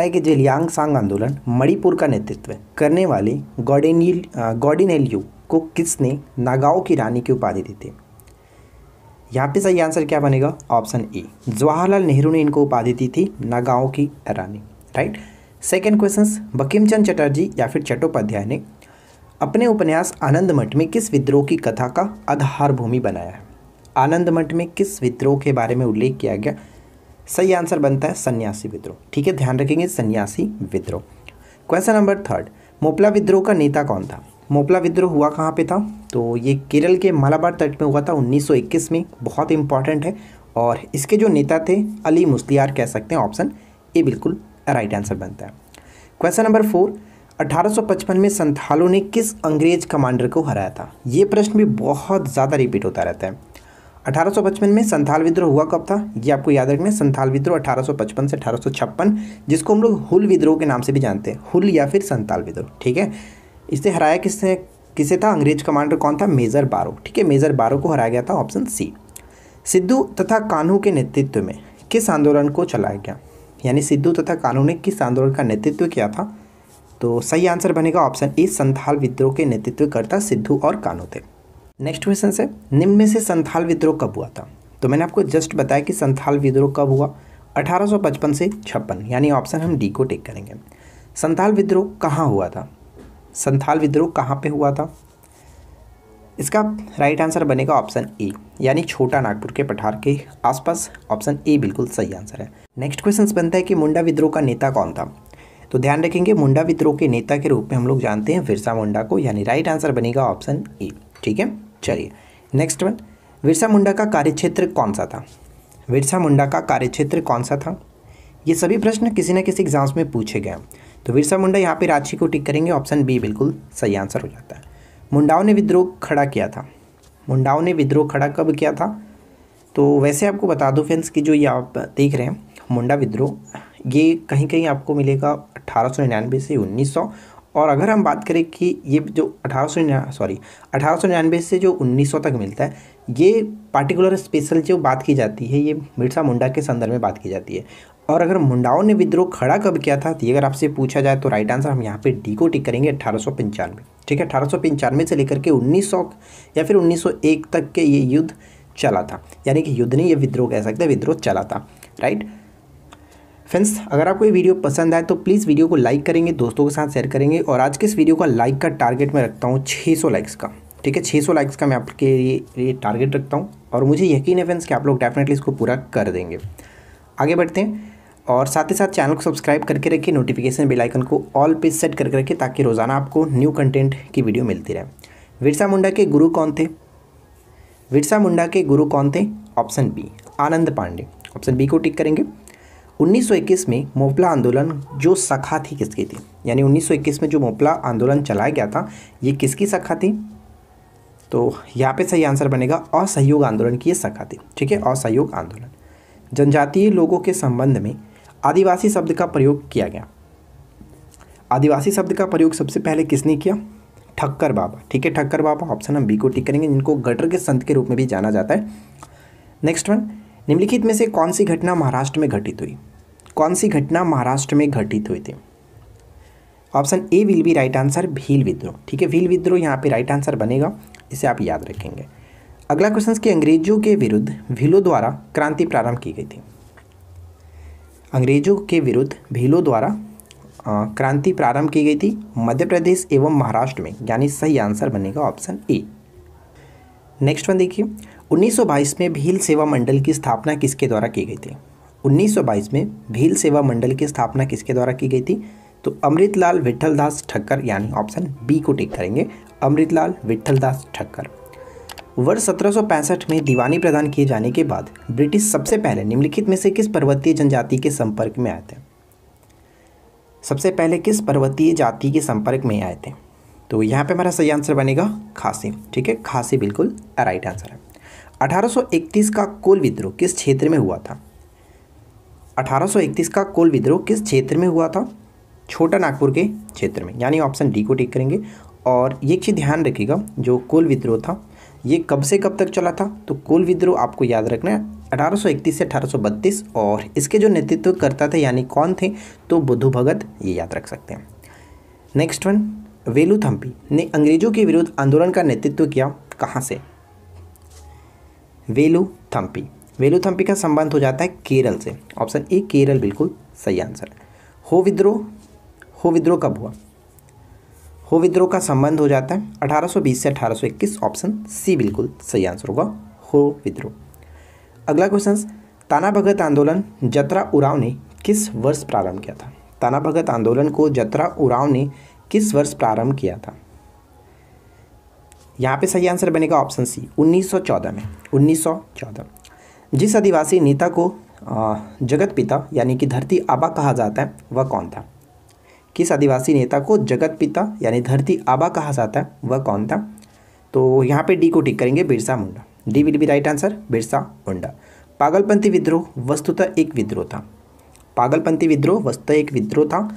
है कि जेलियांगसांग आंदोलन मणिपुर का नेतृत्व करने वाले गॉर्डिनेल्यू को किसने नागाओं की रानी की उपाधि दी थी? यहाँ पे सही आंसर क्या बनेगा? ऑप्शन ए, जवाहरलाल नेहरू ने इनको उपाधि दी थी नागाओं की रानी। Right. Second question, Bankim Chandra Chatterjee या फिर चट्टोपाध्याय ने अपने उपन्यास आनंद मठ में किस विद्रोह की कथा का आधार भूमि बनाया है? आनंद मठ में किस विद्रोह के बारे में उल्लेख किया गया? सही आंसर बनता है सन्यासी विद्रोह। ठीक है, ध्यान रखेंगे सन्यासी विद्रोह। क्वेश्चन नंबर थर्ड, मोपला विद्रोह का नेता कौन था? मोपला विद्रोह हुआ कहाँ पे था? तो ये केरल के मालाबार तट में हुआ था 1921 में। बहुत इंपॉर्टेंट है। और इसके जो नेता थे अली मुस्लियार कह सकते हैं। ऑप्शन ए बिल्कुल राइट आंसर बनता है। क्वेश्चन नंबर 4, 1855 में संथालों ने किस अंग्रेज कमांडर को हराया था? ये प्रश्न भी बहुत ज़्यादा रिपीट होता रहता है। 1855 में संथाल विद्रोह हुआ कब था? ये आपको याद रखना है। संथाल विद्रोह 1855 से 1856, जिसको हम लोग हुल विद्रोह के नाम से भी जानते हैं, हुल या फिर संथाल विद्रोह। ठीक है, इसे हराया किसे था? अंग्रेज कमांडर कौन था? मेजर बारो। ठीक है, मेजर बारो को हराया गया था। Option C. सिद्धू तथा कान्हू के नेतृत्व में किस आंदोलन को चलाया गया? यानी सिद्धू तथा कान्हू ने किस आंदोलन का नेतृत्व किया था? तो सही आंसर बनेगा ऑप्शन ए, संथाल विद्रोह के नेतृत्वकर्ता सिद्धू और कान्हू थे। नेक्स्ट क्वेश्चन है, निम्न में से संथाल विद्रोह कब हुआ था? तो मैंने आपको जस्ट बताया कि संथाल विद्रोह कब हुआ, 1855 से 56, यानी ऑप्शन हम डी को टिक करेंगे। संथाल विद्रोह कहाँ हुआ था? संथाल विद्रोह कहाँ पे हुआ था? इसका राइट आंसर बनेगा ऑप्शन ए, यानी छोटा नागपुर के पठार के आसपास। ऑप्शन ए बिल्कुल सही आंसर है। नेक्स्ट क्वेश्चन बनता है कि मुंडा विद्रोह का नेता कौन था? तो ध्यान रखेंगे मुंडा विद्रोह के नेता के रूप में हम लोग जानते हैं बिरसा मुंडा को, यानी राइट आंसर बनेगा ऑप्शन ए। ठीक है, चलिए नेक्स्ट वन, बिरसा मुंडा का कार्यक्षेत्र कौन सा था? बिरसा मुंडा का कार्यक्षेत्र कौन सा था? ये सभी प्रश्न किसी न किसी एग्जाम्स में पूछे गए। तो बिरसा मुंडा यहाँ पे रांची को टिक करेंगे। ऑप्शन बी बिल्कुल सही आंसर हो जाता है। मुंडाओं ने विद्रोह खड़ा किया था। मुंडाओं ने विद्रोह खड़ा कब किया था? तो वैसे आपको बता दो फ्रेंड्स कि जो ये आप देख रहे हैं मुंडा विद्रोह, ये कहीं कहीं आपको मिलेगा 1899 से 1900। और अगर हम बात करें कि ये जो 1899 से जो 1900 तक मिलता है, ये पार्टिकुलर स्पेशल जो बात की जाती है ये बिरसा मुंडा के संदर्भ में बात की जाती है। और अगर मुंडाओं ने विद्रोह खड़ा कब किया था, तो ये अगर आपसे पूछा जाए तो राइट आंसर हम यहाँ पे डी को टिक करेंगे, 1895। ठीक है, 1895 से लेकर के 1900 या फिर 1901 तक के ये युद्ध चला था, यानी कि युद्ध नहीं, ये विद्रोह कह सकते हैं, विद्रोह चला था। राइट फ्रेंड्स, अगर आपको ये वीडियो पसंद आए तो प्लीज़ वीडियो को लाइक करेंगे, दोस्तों के साथ शेयर करेंगे। और आज के इस वीडियो का लाइक का टारगेट मैं रखता हूँ 600 लाइक्स का। ठीक है, 600 लाइक्स का मैं आपके लिए टारगेट रखता हूँ और मुझे यकीन है फ्रेंड्स कि आप लोग डेफिनेटली इसको पूरा कर देंगे। आगे बढ़ते हैं और साथ ही साथ चैनल को सब्सक्राइब करके रखिए, नोटिफिकेशन बेल आइकन को ऑल पे सेट करके रखिए ताकि रोज़ाना आपको न्यू कंटेंट की वीडियो मिलती रहे। बिरसा मुंडा के गुरु कौन थे? बिरसा मुंडा के गुरु कौन थे? ऑप्शन बी, आनंद पांडे। ऑप्शन बी को टिक करेंगे। 1921 में मोपला आंदोलन जो शाखा थी किसकी थी? यानी 1921 में जो मोपला आंदोलन चलाया गया था ये किसकी शाखा थी? तो यहाँ पे सही आंसर बनेगा असहयोग आंदोलन की ये शाखा थी। ठीक है, असहयोग आंदोलन। जनजातीय लोगों के संबंध में आदिवासी शब्द का प्रयोग किया गया। आदिवासी शब्द का प्रयोग सबसे पहले किसने किया? ठक्कर बाबा। ठीक है, ठक्कर बाबा। ऑप्शन हम बी को टिक करेंगे, जिनको गटर के संत के रूप में भी जाना जाता है। नेक्स्ट वन, निम्नलिखित में से कौन सी घटना महाराष्ट्र में घटित हुई? कौन सी घटना महाराष्ट्र में घटित हुई थी? Option A will be right answer, Bhil विद्रोह। ठीक है, भील विद्रोह यहाँ पे राइट आंसर बनेगा, इसे आप याद रखेंगे। अगला क्वेश्चन कि अंग्रेजों के विरुद्ध भीलों द्वारा क्रांति प्रारंभ की गई थी। अंग्रेजों के विरुद्ध भीलों द्वारा क्रांति प्रारंभ की गई थी मध्य प्रदेश एवं महाराष्ट्र में, यानी सही आंसर बनेगा ऑप्शन ए। नेक्स्ट वन देखिए, 1922 में भील सेवा मंडल की स्थापना किसके द्वारा की गई थी? 1922 में भील सेवा मंडल की स्थापना किसके द्वारा की गई थी? तो अमृतलाल विठलदास ठक्कर, यानी ऑप्शन बी को टिक करेंगे, अमृतलाल विठलदास ठक्कर। वर्ष 1765 में दीवानी प्रदान किए जाने के बाद ब्रिटिश सबसे पहले निम्नलिखित में से किस पर्वतीय जनजाति के संपर्क में आए थे? सबसे पहले किस पर्वतीय जाति के संपर्क में आए थे? तो यहाँ पे हमारा सही आंसर बनेगा खासी। ठीक है, खासी बिल्कुल राइट आंसर है। 1831 का कोल विद्रोह किस क्षेत्र में हुआ था? 1831 का कोल विद्रोह किस क्षेत्र में हुआ था? छोटा नागपुर के क्षेत्र में, यानी ऑप्शन डी को टिक करेंगे। और ये चीज़ ध्यान रखिएगा, जो कोल विद्रोह था ये कब से कब तक चला था? तो कोल विद्रोह आपको याद रखना है 1831 से 1832, और इसके जो नेतृत्व करता थे यानी कौन थे, तो बुद्धू भगत, ये याद रख सकते हैं। नेक्स्ट वन, वेलुथम्पी ने अंग्रेजों के विरुद्ध आंदोलन का नेतृत्व किया, कहाँ से? वेलुथम्पी का संबंध हो जाता है केरल से, ऑप्शन ए केरल बिल्कुल सही आंसर। हो विद्रोह कब हुआ? हो विद्रोह का संबंध हो जाता है 1820 से 1821, ऑप्शन सी बिल्कुल सही आंसर होगा, हो विद्रोह। अगला क्वेश्चन, ताना भगत आंदोलन जतरा उरांव ने किस वर्ष प्रारंभ किया था? ताना भगत आंदोलन को जतरा उरांव ने किस वर्ष प्रारंभ किया था? यहाँ पे सही आंसर बनेगा ऑप्शन सी 1914 में, 1914। जिस आदिवासी नेता को जगत पिता यानी कि धरती आबा कहा जाता है वह कौन था? किस आदिवासी नेता को जगत पिता यानी धरती आबा कहा जाता है वह कौन था? तो यहाँ पे डी को टिक करेंगे, Birsa Munda. D will be right answer, Birsa Munda. पागलपंथी विद्रोह वस्तुतः एक विद्रोह था। पागलपंथी विद्रोह वस्तुतः एक विद्रोह था।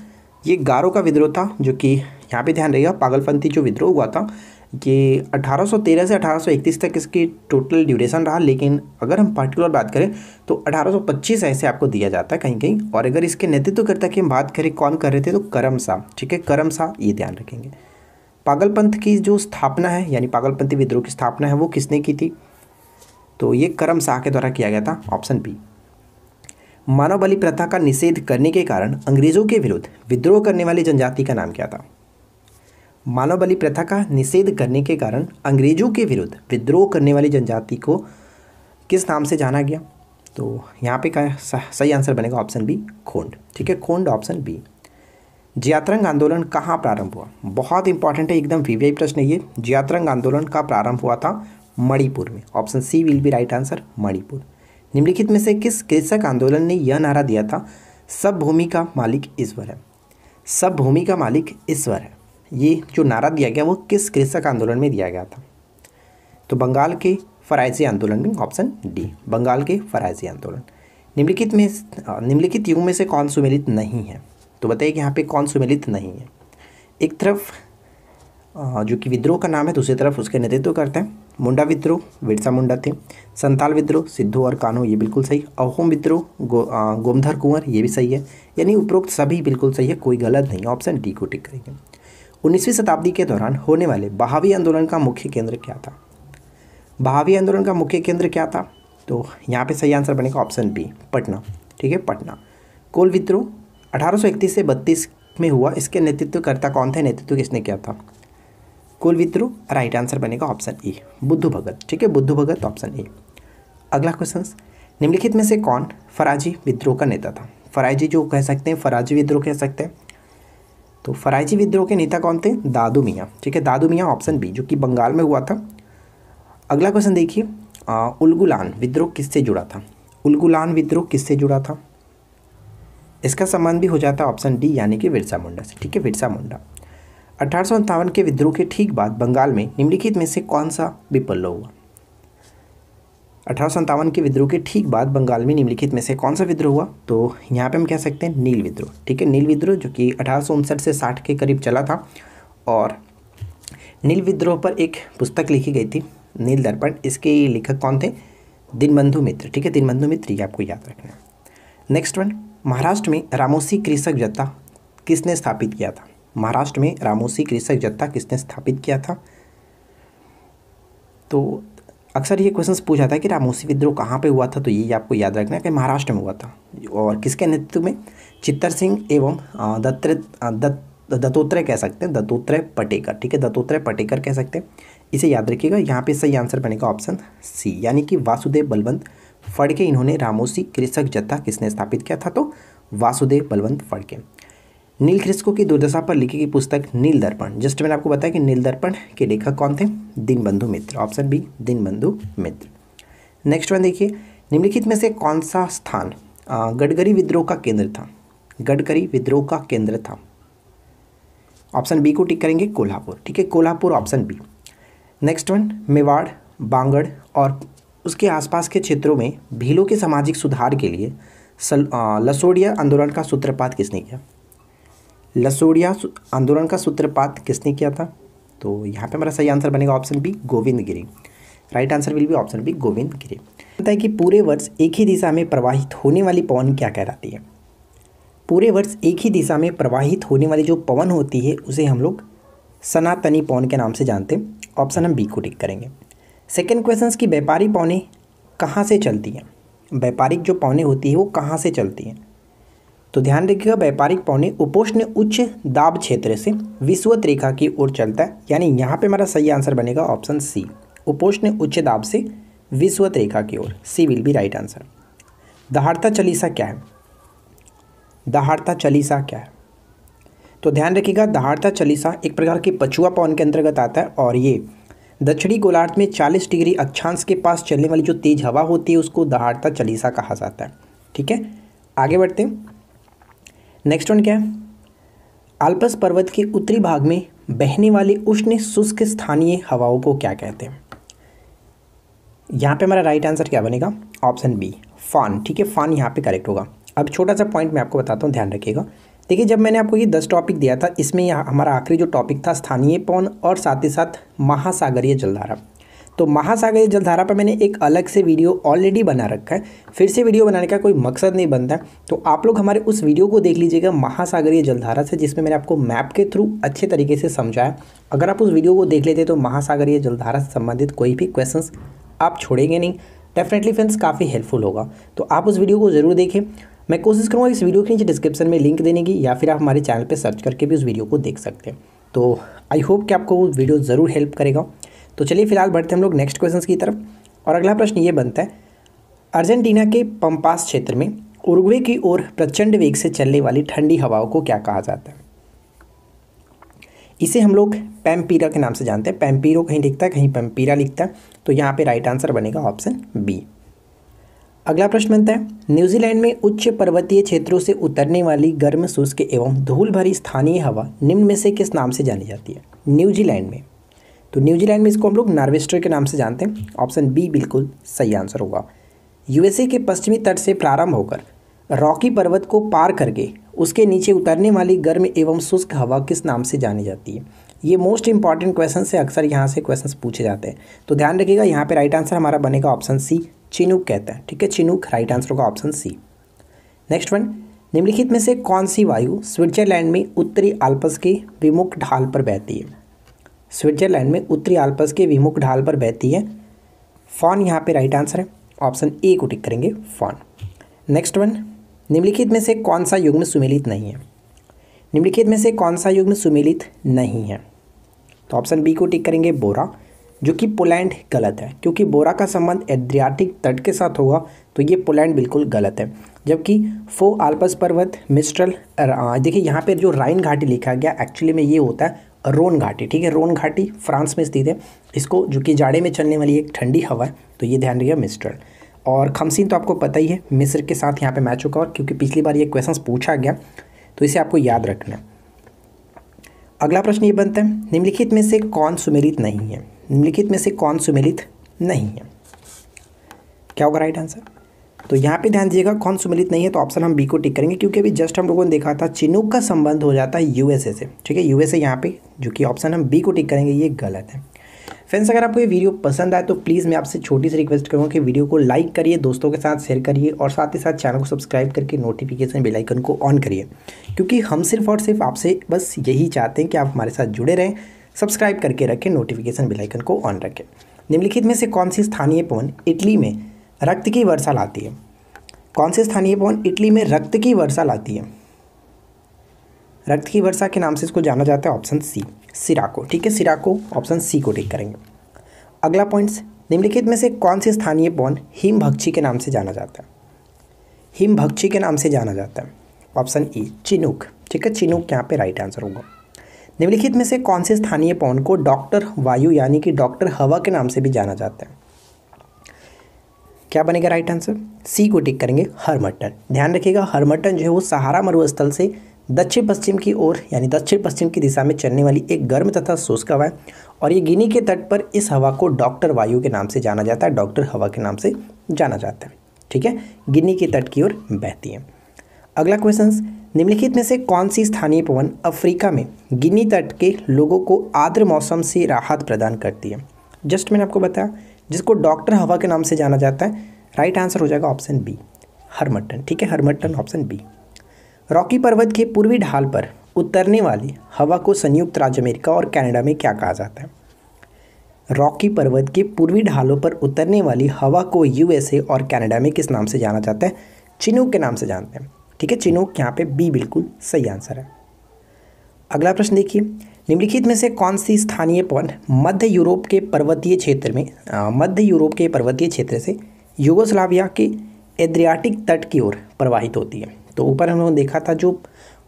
ये गारो का विद्रोह था, जो कि यहाँ पे ध्यान रहेगा, पागलपंथी जो विद्रोह हुआ था ये 1813 से 1831 तक इसकी टोटल ड्यूरेशन रहा, लेकिन अगर हम पार्टिकुलर बात करें तो 1825 ऐसे आपको दिया जाता है कहीं कहीं। और अगर इसके नेतृत्वकर्ता की हम बात करें कौन कर रहे थे, तो करम शाह, ठीक है, करम शाह, ये ध्यान रखेंगे। पागलपंथ की जो स्थापना है यानी पागलपंथी विद्रोह की स्थापना है वो किसने की थी? तो ये करम शाह के द्वारा किया गया था, ऑप्शन बी। मानव बलि प्रथा का निषेध करने के कारण अंग्रेजों के विरुद्ध विद्रोह करने वाली जनजाति का नाम क्या था? मानव बलि प्रथा का निषेध करने के कारण अंग्रेजों के विरुद्ध विद्रोह करने वाली जनजाति को किस नाम से जाना गया? तो यहाँ पे का सही आंसर बनेगा ऑप्शन बी, खोंड, ठीक है, खोंड, ऑप्शन बी। जियात्रंग आंदोलन कहाँ प्रारंभ हुआ? बहुत इंपॉर्टेंट है, एकदम वीवीआई प्रश्न है ये। जियात्रंग आंदोलन का प्रारंभ हुआ था मणिपुर में, option C will be right answer, Manipur. निम्नलिखित में से किस कृषक आंदोलन ने यह नारा दिया था, सब भूमि का मालिक ईश्वर है? सब भूमि का मालिक ईश्वर है, ये जो नारा दिया गया वो किस कृषक आंदोलन में दिया गया था? तो बंगाल के फरायजी आंदोलन में, ऑप्शन डी, बंगाल के फरायजी आंदोलन। निम्नलिखित युग में से कौन सुमेलित नहीं है? तो बताइए कि यहाँ पे कौन सुमेलित नहीं है? एक तरफ जो कि विद्रोह का नाम है, दूसरी तरफ उसके नेतृत्व करते हैं। मुंडा विद्रोह बिरसा मुंडा थे। संताल विद्रोह सिद्धू और कान्हो, ये बिल्कुल सही। अहोम विद्रोह गोमधर कुंवर, ये भी सही है। यानी उपरोक्त सभी बिल्कुल सही है, कोई गलत नहीं, ऑप्शन डी को टिक करेंगे। 19वीं शताब्दी के दौरान होने वाले बहावी आंदोलन का मुख्य केंद्र क्या था? बहावी आंदोलन का मुख्य केंद्र क्या था? तो यहाँ पे सही आंसर बनेगा ऑप्शन बी, पटना, ठीक है, पटना। कोल विद्रोह 1831 से 32 में हुआ, इसके नेतृत्वकर्ता कौन थे? नेतृत्व किसने किया था? कोल विद्रोह, राइट आंसर बनेगा ऑप्शन ए, बुद्धू भगत, ठीक है, बुद्धू भगत, ऑप्शन ए। अगला क्वेश्चन, निम्नलिखित में से कौन फराजी विद्रोह का नेता था? फराजी जो कह सकते हैं, फराजी विद्रोह कह सकते हैं। तो फराजी विद्रोह के नेता कौन थे? दादू मियाँ, ठीक है, दादू मियाँ, ऑप्शन बी, जो कि बंगाल में हुआ था। अगला क्वेश्चन देखिए, उलगुलान विद्रोह किससे जुड़ा था? उलगुलान विद्रोह किससे जुड़ा था? इसका संबंध भी हो जाता है ऑप्शन डी यानी कि बिरसा मुंडा से, ठीक है, बिरसा मुंडा। 1857 के विद्रोह के ठीक बाद बंगाल में निम्नलिखित में से कौन सा विप्लव हुआ? 1857 के विद्रोह के ठीक बाद बंगाल में निम्नलिखित में से कौन सा विद्रोह हुआ? तो यहाँ पे हम कह सकते हैं नील विद्रोह, ठीक है, नील विद्रोह, जो कि 1859 से 60 के करीब चला था। और नील विद्रोह पर एक पुस्तक लिखी गई थी, नील दर्पण। इसके लेखक कौन थे? दीनबंधु मित्र, ठीक है, दीनबंधु मित्र, ये आपको याद रखना है। नेक्स्ट वन, महाराष्ट्र में रामोसी कृषक जत्था किसने स्थापित किया था? महाराष्ट्र में रामोसी कृषक जत्था किसने स्थापित किया था? तो अक्सर ये क्वेश्चन पूछा था कि रामोसी विद्रोह कहाँ पे हुआ था, तो ये आपको याद रखना है कि महाराष्ट्र में हुआ था। और किसके नेतृत्व में? चित्तर सिंह एवं दत्तोत्रेय कह सकते हैं, दत्तोत्रेय पटेकर, ठीक है, दत्तोत्रेय पटेकर कह सकते हैं, इसे याद रखिएगा। यहाँ पे सही आंसर बनेगा ऑप्शन सी यानी कि वासुदेव बलवंत फड़के। इन्होंने रामोसी कृषक जत्था किसने स्थापित किया था? तो वासुदेव बलवंत फड़के। नील कृषकों की दुर्दशा पर लिखी गई पुस्तक नील दर्पण, जस्ट मैंने आपको बताया कि नील दर्पण के लेखक कौन थे? दीनबंधु मित्र, ऑप्शन बी, दीनबंधु मित्र। नेक्स्ट वन देखिए, निम्नलिखित में से कौन सा स्थान गडकरी विद्रोह का केंद्र था? गडकरी विद्रोह का केंद्र था, ऑप्शन बी को टिक करेंगे, कोल्हापुर, ठीक है, Kolhapur, option B. Next one, Mewar, Bangar और उसके आसपास के क्षेत्रों में भीलों के सामाजिक सुधार के लिए लसोड़िया आंदोलन का सूत्रपात किसने किया? लसोड़िया आंदोलन का सूत्रपात किसने किया था? तो यहाँ पे हमारा सही आंसर बनेगा option B, Govind Giri, right answer will be option B, Govind Giri. पता है कि पूरे वर्ष एक ही दिशा में प्रवाहित होने वाली पवन क्या कहलाती है? पूरे वर्ष एक ही दिशा में प्रवाहित होने वाली जो पवन होती है उसे हम लोग सनातनी पवन के नाम से जानते हैं। ऑप्शन हम बी को टिक करेंगे। सेकेंड क्वेश्चन की व्यापारिक पवनें कहाँ से चलती हैं? व्यापारिक जो पवनें होती है वो कहाँ से चलती हैं? तो ध्यान रखिएगा, व्यापारिक पवनें उपोष्ण उच्च दाब क्षेत्र से विषुवत रेखा की ओर चलता है, यानी यहाँ पे हमारा सही आंसर बनेगा ऑप्शन सी, उपोष्ण उच्च दाब से विषुवत रेखा की ओर। सी विल बी राइट आंसर। दहाड़ता चालीसा क्या है? दहाड़ता चालीसा क्या है? तो ध्यान रखिएगा, दहाड़ता चालीसा एक प्रकार के पछुआ पवन के अंतर्गत आता है और ये दक्षिणी गोलार्ध में 40 डिग्री अक्षांश के पास चलने वाली जो तेज हवा होती है उसको दहाड़ता चालीसा कहा जाता है। ठीक है, आगे बढ़ते हैं। नेक्स्ट वन क्या है? आल्प्स पर्वत के उत्तरी भाग में बहने वाली उष्ण शुष्क स्थानीय हवाओं को क्या कहते हैं? यहाँ पे हमारा राइट आंसर क्या बनेगा? ऑप्शन बी, फान। ठीक है, फान यहाँ पे करेक्ट होगा। अब छोटा सा पॉइंट मैं आपको बताता हूँ, ध्यान रखिएगा। देखिए, जब मैंने आपको ये 10 टॉपिक दिया था, इसमें यहाँ हमारा आखिरी जो टॉपिक था स्थानीय पवन और साथ ही साथ महासागरीय जलधारा। तो महासागरीय जलधारा पर मैंने एक अलग से वीडियो ऑलरेडी बना रखा है, फिर से वीडियो बनाने का कोई मकसद नहीं बनता है। तो आप लोग हमारे उस वीडियो को देख लीजिएगा महासागरीय जलधारा से, जिसमें मैंने आपको मैप के थ्रू अच्छे तरीके से समझाया। अगर आप उस वीडियो को देख लेते तो महासागरीय जलधारा से संबंधित कोई भी क्वेश्चन आप छोड़ेंगे नहीं। डेफिनेटली फ्रेंड्स, काफ़ी हेल्पफुल होगा, तो आप उस वीडियो को ज़रूर देखें। मैं कोशिश करूँगा इस वीडियो के नीचे डिस्क्रिप्शन में लिंक देने की, या फिर आप हमारे चैनल पे सर्च करके भी उस वीडियो को देख सकते हैं। तो आई होप कि आपको वो वीडियो ज़रूर हेल्प करेगा। तो चलिए फिलहाल बढ़ते हैं हम लोग नेक्स्ट क्वेश्चन की तरफ। और अगला प्रश्न ये बनता है, अर्जेंटीना के पंपास क्षेत्र में उरुग्वे की ओर प्रचंड वेग से चलने वाली ठंडी हवाओं को क्या कहा जाता है? इसे हम लोग पैम्पीरा के नाम से जानते हैं। पैम्पीरो कहीं लिखता है, कहीं पैम्पीरा लिखता है, तो यहाँ पे राइट आंसर बनेगा ऑप्शन बी। अगला प्रश्न बनता है, न्यूजीलैंड में उच्च पर्वतीय क्षेत्रों से उतरने वाली गर्म शुष्क एवं धूल भरी स्थानीय हवा निम्न में से किस नाम से जानी जाती है? न्यूजीलैंड में, तो न्यूजीलैंड में इसको हम लोग नॉर्वेस्टर के नाम से जानते हैं। ऑप्शन बी बिल्कुल सही आंसर होगा। यूएसए के पश्चिमी तट से प्रारंभ होकर रॉकी पर्वत को पार करके उसके नीचे उतरने वाली गर्म एवं शुष्क हवा किस नाम से जानी जाती है? ये मोस्ट इंपॉर्टेंट क्वेश्चन से अक्सर यहाँ से क्वेश्चन पूछे जाते हैं, तो ध्यान रखिएगा। यहाँ पे राइट आंसर हमारा बनेगा ऑप्शन सी, चिनूक कहता है। ठीक है, चिनूक राइट आंसर होगा ऑप्शन सी। नेक्स्ट वन, निम्नलिखित में से कौन सी वायु स्विट्जरलैंड में उत्तरी आल्प्स के विमुख ढाल पर बहती है? स्विट्जरलैंड में उत्तरी आल्प्स के विमुख ढाल पर बहती है। फॉन यहाँ पे राइट आंसर है, ऑप्शन ए को टिक करेंगे, फॉन। नेक्स्ट वन, निम्नलिखित में से कौन सा युग्म सुमेलित नहीं है? निम्नलिखित में से कौन सा युग्म सुमेलित नहीं है? तो ऑप्शन बी को टिक करेंगे, बोरा, जो कि पोलैंड गलत है, क्योंकि बोरा का संबंध एड्रियाटिक तट के साथ होगा, तो ये पोलैंड बिल्कुल गलत है। जबकि फो आल्प्स पर्वत, मिस्ट्रल, देखिए यहाँ पे जो राइन घाटी लिखा गया एक्चुअली में ये होता है रोन घाटी। ठीक है, रोन घाटी फ्रांस में स्थित है, इसको जो कि जाड़े में चलने वाली एक ठंडी हवा है, तो ये ध्यान रखिएगा मिस्ट्रल। और खमसीन तो आपको पता ही है, मिस्र के साथ यहाँ पे मैच होगा, और क्योंकि पिछली बार ये क्वेश्चन पूछा गया तो इसे आपको याद रखना है। अगला प्रश्न ये बनता है, निम्नलिखित में से कौन सुमेलित नहीं है? निम्नलिखित में से कौन सुमेलित नहीं है? क्या होगा राइट आंसर? तो यहाँ पे ध्यान दीजिएगा, कौन सुमेलित नहीं है, तो ऑप्शन हम बी को टिक करेंगे, क्योंकि अभी जस्ट हम लोगों ने देखा था चिनूक का संबंध हो जाता है यूएसए से। ठीक है, यूएसए यहाँ पे, जो कि ऑप्शन हम बी को टिक करेंगे, ये गलत है। फ्रेंड्स, अगर आपको ये वीडियो पसंद आए तो प्लीज़ मैं आपसे छोटी सी रिक्वेस्ट करूँगा कि वीडियो को लाइक करिए, दोस्तों के साथ शेयर करिए, और साथ ही साथ चैनल को सब्सक्राइब करके नोटिफिकेशन बेल आइकन को ऑन करिए, क्योंकि हम सिर्फ और सिर्फ आपसे बस यही चाहते हैं कि आप हमारे साथ जुड़े रहें। सब्सक्राइब करके रखें, नोटिफिकेशन बेल आइकन को ऑन रखें। निम्नलिखित में से कौन सी स्थानीय पवन इटली में रक्त की वर्षा लाती है? कौन सी स्थानीय पवन इटली में रक्त की वर्षा लाती है? रक्त की वर्षा के नाम से इसको जाना जाता है, ऑप्शन सी, सिराको। ठीक है, सिराको, ऑप्शन सी को टिक करेंगे। अगला पॉइंट्स, निम्नलिखित में से कौन सी स्थानीय पवन हिमभक्षी के नाम से जाना जाता है? हिमभक्षी के नाम से जाना जाता है, ऑप्शन ई, चिनूक। ठीक है, चिनूक यहाँ पे राइट आंसर होगा। निम्नलिखित में से कौन से स्थानीय पवन को डॉक्टर वायु यानी कि डॉक्टर हवा के नाम से भी जाना जाता है? क्या बनेगा राइट आंसर? सी को टिक करेंगे, हरमट्टन। ध्यान रखिएगा, हरमट्टन जो है वो सहारा मरुस्थल से दक्षिण पश्चिम की ओर यानी दक्षिण पश्चिम की दिशा में चलने वाली एक गर्म तथा शुष्क हवा है, और ये गिनी के तट पर इस हवा को डॉक्टर वायु के नाम से जाना जाता है, डॉक्टर हवा के नाम से जाना जाता है। ठीक है, गिनी के तट की ओर बहती है। अगला क्वेश्चन, निम्नलिखित में से कौन सी स्थानीय पवन अफ्रीका में गिनी तट के लोगों को आर्द्र मौसम से राहत प्रदान करती है? जस्ट मैंने आपको बताया, जिसको डॉक्टर हवा के नाम से जाना जाता है, राइट आंसर हो जाएगा ऑप्शन बी, हरमट्टन। ठीक है, हरमट्टन ऑप्शन बी। रॉकी पर्वत के पूर्वी ढाल पर उतरने वाली हवा को संयुक्त राज्य अमेरिका और कनाडा में क्या कहा जाता है? रॉकी पर्वत के पूर्वी ढालों पर उतरने वाली हवा को यूएसए और कनाडा में किस नाम से जाना जाता है? चिनूक के नाम से जानते हैं। ठीक है, चिनूक, यहाँ पे बी बिल्कुल सही आंसर है। अगला प्रश्न देखिए, निम्नलिखित में से कौन सी स्थानीय पवन मध्य यूरोप के पर्वतीय क्षेत्र से यूगोस्लाविया के एड्रियाटिक तट की ओर प्रवाहित होती है? तो ऊपर हम लोगों ने देखा था जो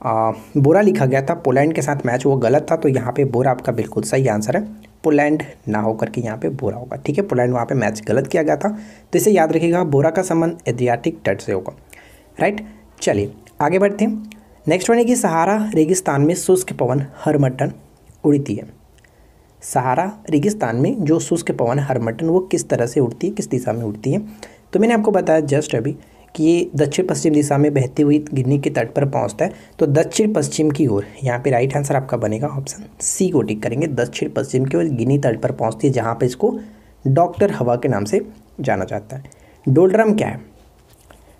बोरा लिखा गया था पोलैंड के साथ मैच, वो गलत था, तो यहाँ पे बोरा आपका बिल्कुल सही आंसर है। पोलैंड ना होकर के यहाँ पे बोरा होगा। ठीक है, पोलैंड वहाँ पे मैच गलत किया गया था, तो इसे याद रखिएगा, बोरा का संबंध एड्रियाटिक तट से होगा। राइट, चलिए आगे बढ़ते हैं। नेक्स्ट वन है कि सहारा रेगिस्तान में शुष्क पवन हरमट्टन उड़ती है। सहारा रेगिस्तान में जो शुष्क पवन हरमट्टन वो किस तरह से उड़ती है, किस दिशा में उड़ती है? तो मैंने आपको बताया जस्ट अभी कि ये दक्षिण पश्चिम दिशा में बहती हुई गिनी के तट पर पहुंचता है, तो दक्षिण पश्चिम की ओर। यहाँ पे राइट आंसर आपका बनेगा ऑप्शन सी को टिक करेंगे। दक्षिण पश्चिम की ओर गिनी तट पर पहुंचती है, जहाँ पे इसको डॉक्टर हवा के नाम से जाना जाता है। डोलड्रम क्या है?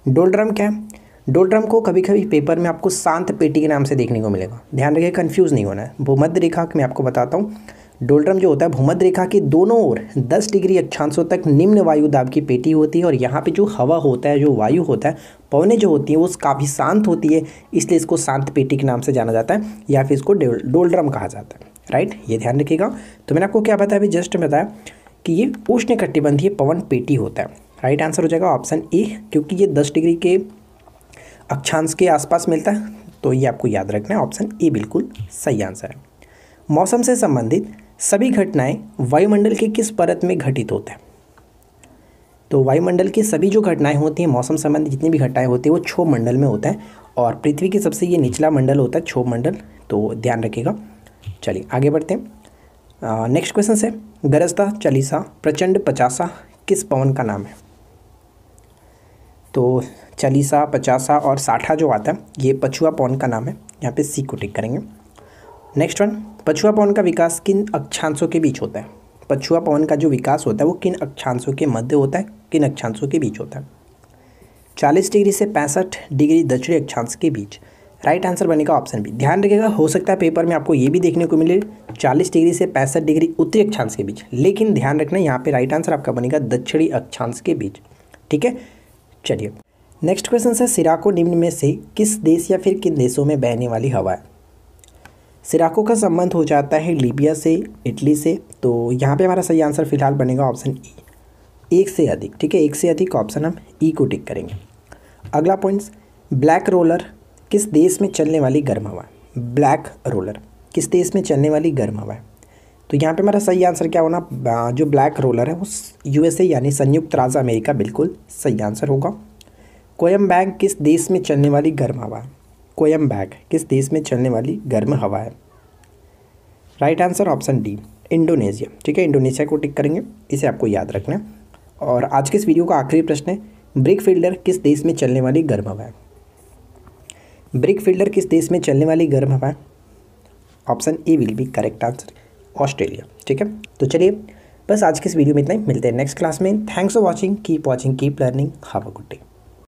डोलड्रम क्या है? डोलड्रम को कभी कभी पेपर में आपको शांत पेटी के नाम से देखने को मिलेगा, ध्यान रखिए, कंफ्यूज नहीं होना है। भूमध्य रेखा मैं आपको बताता हूँ, डोलड्रम जो होता है भूमध्य रेखा के दोनों ओर 10 डिग्री अक्षांशों तक निम्न वायु दाब की पेटी होती है, और यहाँ पे जो हवा होता है, जो वायु होता है, पवनें जो होती हैं वो काफ़ी शांत होती है, इसलिए इसको शांत पेटी के नाम से जाना जाता है, या फिर इसको डोलड्रम कहा जाता है। राइट, ये ध्यान रखिएगा। तो मैंने आपको क्या बताया अभी जस्ट बताया कि ये उष्णकटिबंधीय पवन पेटी होता है। राइट आंसर हो जाएगा ऑप्शन ए, क्योंकि ये 10 डिग्री के अक्षांश के आसपास मिलता है, तो ये आपको याद रखना है, ऑप्शन ए बिल्कुल सही आंसर है। मौसम से संबंधित सभी घटनाएं वायुमंडल के किस परत में घटित होते हैं? तो वायुमंडल की सभी जो घटनाएं होती हैं, मौसम संबंधी जितनी भी घटनाएं होती हैं, वो क्षोभ मंडल में होता है, और पृथ्वी की सबसे ये निचला मंडल होता है क्षोभ मंडल, तो ध्यान रखिएगा। चलिए आगे बढ़ते हैं। नेक्स्ट क्वेश्चन है, गरजता, चलीसा, प्रचंड, पचासा किस पवन का नाम है? तो चलीसा, पचासा और साठा जो आता है, ये पछुआ पवन का नाम है, यहाँ पे सी को टिक करेंगे। नेक्स्ट वन, पछुआ पवन का विकास किन अक्षांशों के बीच होता है? पछुआ पवन का जो विकास होता है वो किन अक्षांशों के मध्य होता है, किन अक्षांशों के बीच होता है? 40 डिग्री से 65 डिग्री दक्षिणी अक्षांश के बीच। राइट आंसर बनेगा ऑप्शन बी। ध्यान रखिएगा, हो सकता है पेपर में आपको ये भी देखने को मिले 40 डिग्री से 65 डिग्री उत्तरी अक्षांश के बीच, लेकिन ध्यान रखना यहाँ पे राइट आंसर आपका बनेगा दक्षिणी अक्षांश के बीच। ठीक है, चलिए नेक्स्ट क्वेश्चन है, सिराको निम्न में से किस देश या फिर किन देशों में बहने वाली हवा है? सिराको का संबंध हो जाता है लीबिया से, इटली से, तो यहाँ पे हमारा सही आंसर फिलहाल बनेगा ऑप्शन ई, एक से अधिक। ठीक है, एक से अधिक ऑप्शन हम ई को टिक करेंगे। अगला पॉइंट्स, ब्लैक रोलर किस देश में चलने वाली गर्म हवा है? ब्लैक रोलर किस देश में चलने वाली गर्म हवा है? तो यहाँ पे हमारा सही आंसर क्या होना, जो ब्लैक रोलर है वो यूएसए यानी संयुक्त राज्य अमेरिका बिल्कुल सही आंसर होगा। कोयम्बैग किस देश में चलने वाली गर्म हवा है? कोयम्बैग किस देश में चलने वाली गर्म हवा है? Right answer option D, Indonesia. ठीक है, इंडोनेशिया को टिक करेंगे, इसे आपको याद रखना है। और आज के इस वीडियो का आखिरी प्रश्न है, ब्रिक फील्डर किस देश में चलने वाली गर्म हवा है? ब्रिक फील्डर किस देश में चलने वाली गर्म हवा है? Option A will be correct answer, Australia. ठीक है, तो चलिए बस आज के इस वीडियो में इतना ही, मिलते हैं नेक्स्ट क्लास में। Thanks for watching, keep watching, keep learning, have a good day.